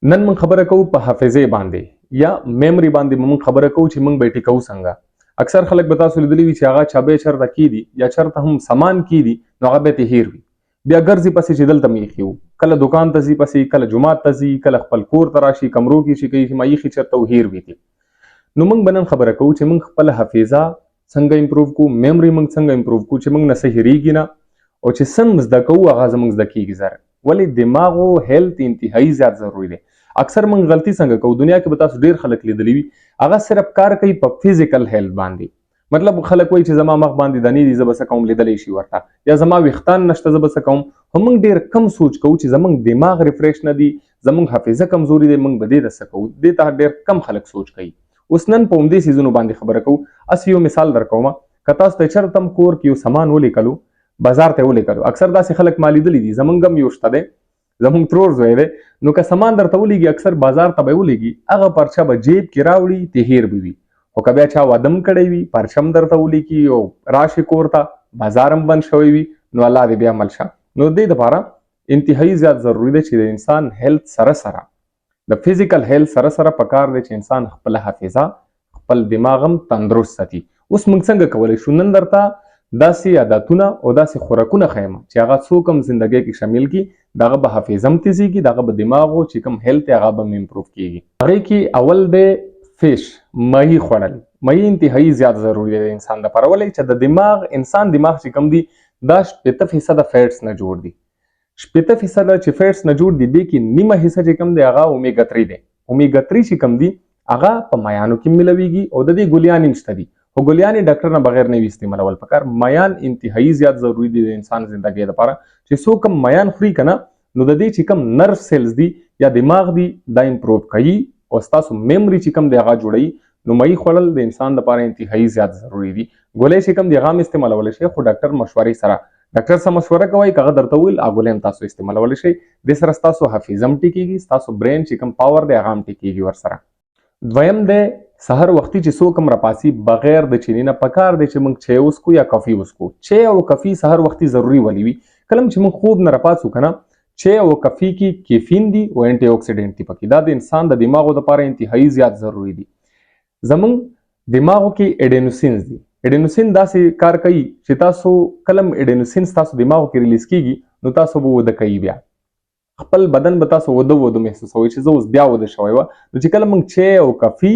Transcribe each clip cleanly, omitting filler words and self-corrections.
نن من خبره کوو په حافظه باندې یا میموري باندې من خبره کوو چې من به ټیکو څنګه. اکثر خلک به تاسو لیدلی وي چې هغه چابه چرته کیدی یا چرته هم سامان کیدی نو هغه به هیر وي بیا ګرځي پسې چې دلته میخیو کله دکان ته ځي پسې کله جمعات ته ځي کله خپل کور ته راشي کمرو کې شي کوي چې ما یخي چرته هیر وي. نو موږ بنن خبره کوو چې موږ خپل حافظه څنګه امپروو کو میموري موږ څنګه امپروو کو چې موږ نه سهریږي نه او چې سم زده کوو هغه زموږ زده کیږي زره ولی دماغو هیلث انتهایی زیات ضروری دی. اکثر موږ غلطي څنګه کوو دنیا کې به تاسو ډیر خلک لیدلی وي هغه صرف کار کوي په فزیکل هیلث باندې مطلب خلک وایي چې زما مخ باندې دانی دي زبس کوم لیدلی شي ورته یا زما وختان نشته زبس کوم هم ډیر کم سوچ کوو چې زموږ دماغ ریفریش نه دي زموږ حافظه کمزوري دي موږ به دې د سکو دې ته ډیر کم خلک سوچ کوي. اوس نن په همدې سیزونو باندې خبره کوو. اس یو مثال درکوم که تاسو ته چرته کور کې یو سامان ولیکلو بازار ته ولیکلو اکثر داسې خلک مالیدلی دي زمونږ هم یو شته دی زمونږ ترور زوی دی نو که سامان درته ولیږي اکثر بازار ته به ولیږي هغه پرچه به جیب کې راوړي ته هیر به وي خو که بیا چا ودم کړی وي پرچم درته ولیکي او راشي کور ته بازار هم بند شوی وي نو الله دې بیا مل شه. نو دې دپاره انتهایی زیات ضروري دی چې د انسان هیلث سره سره د فزیکل هیلث سره سره پکار دی چې انسان خپل حافظه خپل دماغ هم تندرست ساتي. اوس موږ څنګه کولی شو نن درته داسې عادتونه او داسې خوراکونه ښیم چې هغه څوک هم زندګۍ کې شامل کړي دغه به حافظه هم تیزیږي دغه به دماغ او چې کوم هیلث دی هغه به هم امپروو کیږي. هغې کې اول دی فش ماهي خوړل. ماهي انتهایی زیات ضروري دی د انسان دپاره ولې چې د دماغ انسان دماغ چې کوم دی دا 80% فیټس نه جوړ دي 80% چې فیټس نه جوړ دي دې کې نیمه حصه چې کوم دی هغه اومیګا 3 دی. اومیګا 3 چې کوم دی هغه په مایانو کې ملويږي او د دې ګولیان هم شته دي خو ګولیانې ډاکټر نه بغیر نه وي استعمالول پکار. میان انتهایی زیات ضروری دي د انسان زندګۍ لپاره چې څوک هم میان خوري کنه نو د دې چې کوم نرف سیلز دي یا دماغ دي دا امپروو کوي او ستاسو میموري چې کوم دی هغه جوړوي. نو ماهي خوړل د انسان لپاره انتهایی زیات ضروری دي. ګولۍ چې کوم دی هغه هم استعمالولی شي خو ډاکټر مشورې سره ډاکټر سره مشوره کوئ که هغه درته وویل هغه ګولۍ هم تاسو استعمالولی شئ دې سره ستاسو حافظه هم ټیکیږي ستاسو برین چې کوم پاور دی هغه هم ټیکیږي ورسره. دویم دی سحر وختي چې څوک هم راپاسي بغیر د چیني نه پکار دی چې موږ چای وڅکو یا کافي وڅکو. چای او کافي سحر وختي ضروري ولې وي کله چې موږ خوب نه راپاسو کنه چای او کافي کې کیفین دي او انټي اکسیډنټ دي پکې دا د انسان د دماغو لپاره انتهایی زیات ضروری دي. زموږ دماغو کې اډینوسینز دي اډینوسین داسې کار کوي چې تاسو کلم اډینوسین تاسو دماغو کې ریلیز کیږي نو تاسو به وده کوي بیا خپل بدن به تاسو وده محسوسوي چې زه اوس بیا وده شوی و نو چې کله موږ چای او کافي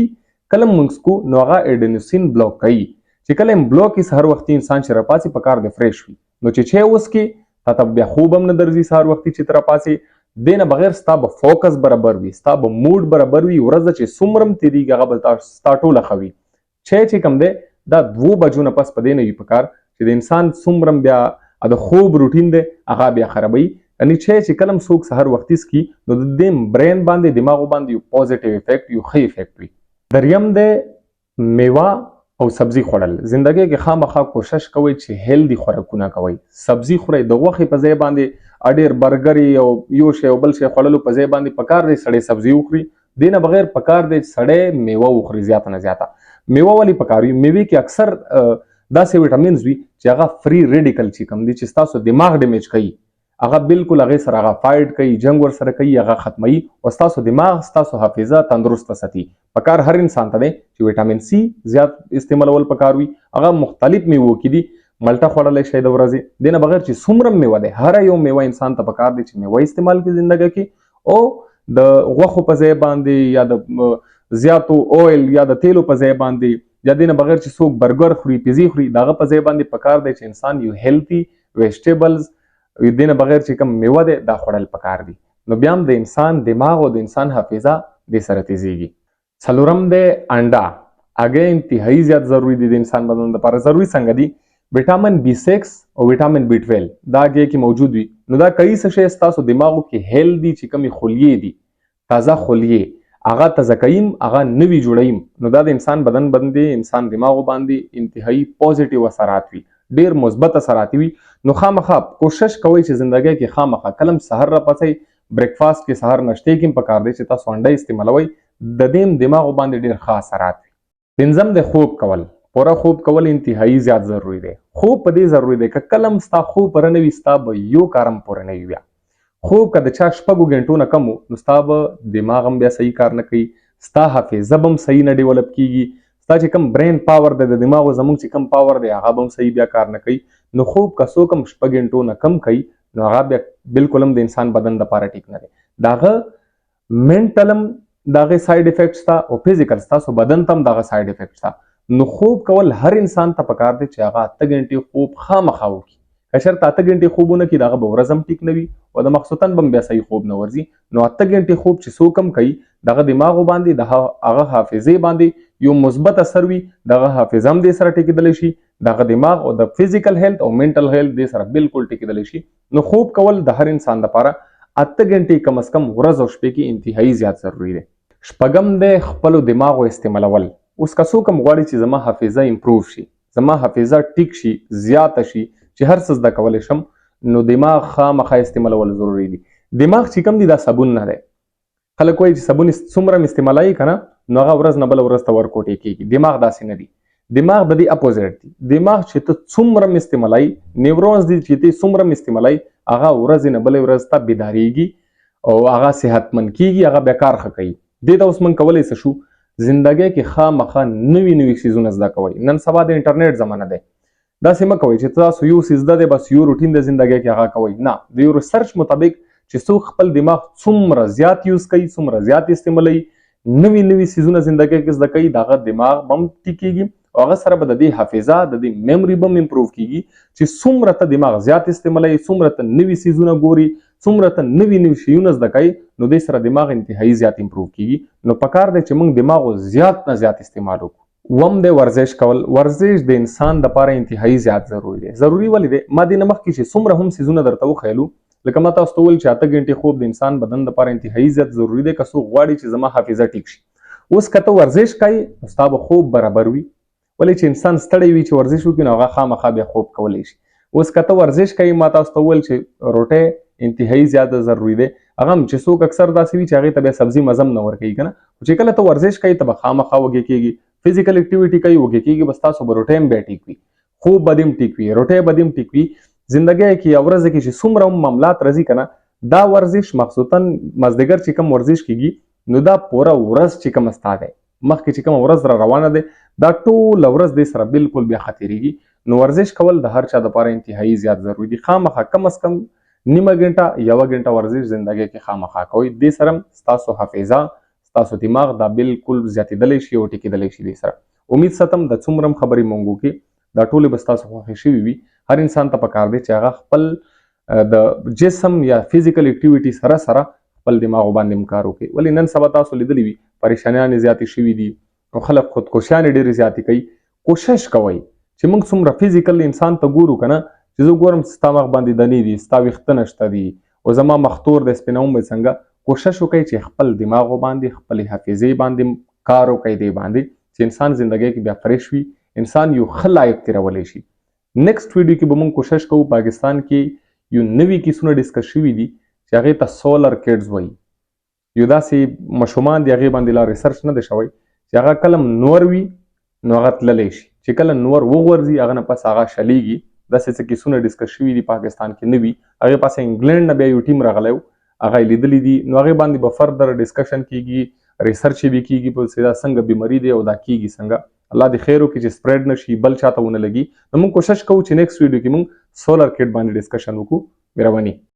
کله موږ څکو نو هغه اډینوسین بلاک کوي چې کله هم بلاک کړي سحر وختي انسان چې راپاسي پکار دی فریش وي نو چې چای وڅکي تا ته بیا خوب هم نه درځي سحر وختي چې ته راپاسي دې نه بغیر ستا به فوکس برابر وي ستا به موډ برابر وي ورځ چې څومره هم تېرېږي هغه به ستا ټوله ښه وي. چای چې کوم دی دا 2 بجو نه پس په دې نه وي پکار چې د انسان څومره بیا د خوب روټین دی هغه بیا خرابوي. یعنی چای چې کله هم څوک سحر وختي څکي نو د دې برین باندې دماغو باندې یو پوزیټیو افیکټ یو ښه افیکټ وي. دریم دی میوه او سبزي خوړل. زندګۍ کې خامخا کوشش کوئ چې هیلدي خوراکونه کوئ. سبزي خورئ د غوښې په ځای باندې ډېر برګر او یو شی او بل شی خوړلو په ځای باندې پکار دی سړی سبزي وخوري دې نه بغیر پکار دی سړی میوه وخوري زیاته نه زیاته. میوه ولې پکار وي میوې کې اکثر داسې ویټامینز وي چې هغه فری ریډیکل چې کوم دي چې ستاسو دماغ ډیمیج کوي هغه بالکل هغې سره هغه فایټ کوي جنګ ورسره کوي هغه ختموي او ستاسو دماغ ستاسو حافظه تندرسته ساتي. پکار هر انسان ته دی چې ویټامین سي زیات استعمالول پکار وي هغه مختلف میوو کې دي مالټه خوړلی شئ د ورځې دې نه بغیر چې څومره میوه دی هر یو میوه انسان ته پکار دی چې میوه استعمال کړي زندګۍ کې او د غوښو په ځای باندې یا د زیاتو اویل یا د تیلو په ځای باندې یا دې نه بغیر چې څوک برګر خوري پیزي خوري د هغه په ځای باندې پکار دی چې انسان یو هیلتي ویجیټیبلز دې نه بغیر چې کوم میوه دی دا خوړل پکار دي نو بیا هم د انسان دماغ او د انسان حافظه دې سره تیزیږي. څلورم دی انډا. هغه انتهایی زیات ضروری دي د انسان بدن لپاره. ضروری څنګه دي ویټامین B6 او ویټامین B12 دا هغې کې موجود وي نو دا کوي څه شی ستاسو دماغو کې هیلدي چې کومې خلیې دي تازه خلیې هغه تازه کوي هغه نوي جوړوي نو دا د انسان بدن باندې انسان دماغو باندې انتهایی پوزیټیو اثرات وي ډیر مثبت اثرات وي. نو خامخا کوشش کوئ چې زندګۍ کې خامخا کلم سحر راپاسئ بریکفاسټ کې سحر نشتې کې هم پکار دی چې تاسو انډه استعمالوئ د دې هم دماغو باندې ډیر ښه اثرات وي. پنځم د خوب کول. پوره خوب کول انتهایی زیات ضروری دی. خوب په دې ضروری دی که کلم ستا خوب پوره نه وي ستا به یو کار هم پوره نه وي بیا خوب که د چا شپږو غنټو نه کم نو ستا به دماغ هم بیا صحیح کار نه کوي، ستا حافظه به هم صحیح نه ډیولپ کیږي، ستا چې کوم برین پاور دی د دماغ زموږ چې کوم پاور دی هغه به هم صحیح بیا کار نه کوي. نو خوب که څوک هم 6 غنټو نه کم کوي نو هغه بیا بالکل هم د انسان بدن لپاره ټیک نه دی. داغه منټل هم داغه ساید افیکټس تا او فزیکل تاسو بدن ته هم داغه ساید افیکټس تا. نو خوب کول هر انسان ته پکار دی چې هغه 8 غنټې خوب خامخا وکړي. که چېرته 8 غنټې خوبونه کړي دغه به ورځ هم ټیک نه وي او د مخصوصا به بیا صحیح خوب نه ورځي. نو 8 غنټې خوب چې څوک هم کوي دغه دماغ باندې د هغه حافظې باندې یو مثبت اثر وي، دغه حافظه هم د سره ټیکیدلی شي، دغه دماغ او د فزیکل هیلث او منټل هیلث د سره بالکل ټیکیدلی شي. نو خوب کول د هر انسان لپاره 8 غنټې کم از کم ورځ او شپې کې انتهایی زیات ضروری دی. شپږم د خپل دماغ استعمالول. اوس که څوک هم غواړي چې زما حافظه امپروف شي، زما حافظه ټیک شي، زیاته شي، چې هر څه زده کولی شم، نو دماغ خامخا استعمالول ضروري دي. دماغ چې کوم دی دا صابون نه دی. خلک وایي چې صابون څومره استعمالوي که نه نو هغه ورځ نه بله ورځ ته ورکوټې کېږي. دماغ داسې نه دی. دماغ د دې اپوزیټ دی. دماغ چې ته څومره استعمالوي، نیورونز دي چې ته څومره استعمالوي، هغه ورځ نه بلې ورځ ته بیدارېږي او هغه صحتمند کېږي، هغه بیا کار ښه کوي. دې ته اوس موږ کولی څه شو؟ زندګۍ کې خامخا نوي نوي څیزونه زده کوئ. نن سبا د انټرنیټ زمانه دی. داسې مه کوئ چې تاسو یو څیز زده دی بس یو روټین د زندګۍ کې هغه کوئ. نه، د یو ریسرچ مطابق چې څوک خپل دماغ څومره زیات یوز کوي، څومره زیات استعمالوي، نوي نوي څیزونه زندګۍ کې زده کوي، د هغه دماغ به هم ټیکېږي او هغه سره به د دې حافظه، د دې میموري به هم امپروف کېږي. چې څومره ته دماغ زیات استعمالوي، څومره ته نوي څیزونه ګوري، څومره ته نوي نوي شیونه زده کوي، نو دې سره دماغ انتهایی زیات امپروف کېږي. نو پکار دی چې موږ دماغ زیات نه زیات استعمال وکړو. وم د ورزش کول. ورزش د انسان لپاره انتهایی زیات ضروری دی. ضروری ولې دی؟ ما دې نه مخکې چې څومره هم څیزونه درته وښیلو، لکه ما تاسو ته وویل چې 8 غنټې خوب د انسان بدن لپاره انتهایی زیات ضروری دی که څوک غواړي چې زما حافظه ټیک شي. اوس که ته ورزش کوي نو ستا به خوب برابر وي. ولې چې انسان ستړی وي چې ورزش وکړي نو هغه خامخا بیا خوب کولی شي. اوس که ته ورزش کوي، ما تاسو ته وویل چې روټۍ انتهایی زیاته ضروری دی. هغه هم چې څوک اکثر داسې وي چې هغې ته بیا سبزي مزه هم نه ورکوي که نه، خو چې کله ته ورزش کوي ته به خامخا وږی کېږي، فزیکل اکټیویټي کوي، وږی کېږي، بس تاسو به روټۍ هم بیا ټیک وي، خوب به دې هم ټیک وي، روټۍ به دې هم ټیک وي. زندګۍ کې یا ورځ کې چې څومره هم معاملات راځي که نه، دا ورزش مخصوصا مازدیګر چې کوم ورزش کېږي نو دا پوره ورځ چې کومه ستا دی، مخکې چې کومه ورځ را روانه دی، دا ټوله ورځ دې سره بالکل بیا ښه تېرېږي. نو ورزش کول د هر چا دپاره انتهایی زیات ضروري دي. خامخا کم از کم نیمه غنټه، یوه غنټه ورزش زندګۍ کې خامخا کوئ. دې سره ستاسو حافظه، ستاسو دماغ دا بالکل زیاتېدلی شي او ټیکېدلی شي. دې سره امید ساتم د څومره هم خبرې مونږ وکړي دا ټولې به ستاسو خوښې شوي وي. هر انسان ته پکار دی چې هغه خپل د جسم یا فزیکل اکټیویټي سره سره خپل دماغ باندې هم کار وکړي. ولې نن سبا تاسو لیدلی وي پریشانیانې زیاتې شوي دي او خلک خودکشیانې ډېرې زیاتې کوي. کوشش کوئ چې موږ څومره فزیکل انسان ته ګورو که نه، چې زه ګورم ستا مخ باندې دانې دي، ستا ویښته نشته دي او زما مخ تور دی، سپینوم به څنګه. کوشش وکړئ چې خپل دماغ باندې، خپلې حافظې باندې کار وکړئ، دې باندې چې انسان زندګۍ کې بیا فرش وي، انسان یو ښه لایف تېرولی شي. نیکسټ ویډیو کې به موږ کوشش کوو پاکستان کې یو نوي کیسونه ډسکس شوي دي چې هغې ته سولر کډز وایي. یو داسې ماشومان دي هغې باندې لا ریسرچ نه دی شوی چې هغه کله نور وي نو هغه تللی شي، چې کله نور وغورځي هغه نه پس هغه شلیږي. داسې څه کیسونه ډسکس شوي دي پاکستان کې نه وي. هغې پاسه انګلینډ نه بیا یو ټیم راغلی و، هغه یې لیدلي دي. نو هغې باندې به فردر ډسکشن کېږي، ریسرچ یې به کېږي په دا څنګه بیماري دی او دا کېږي څنګه. الله دې خیر وکړي چې سپریډ نه شي، بل چاته ونه لګي. نو موږ کوشش کوو چې نیکسټ ویډیو کې موږ سولر کټ باندې ډسکشن وکړو. مهرباني.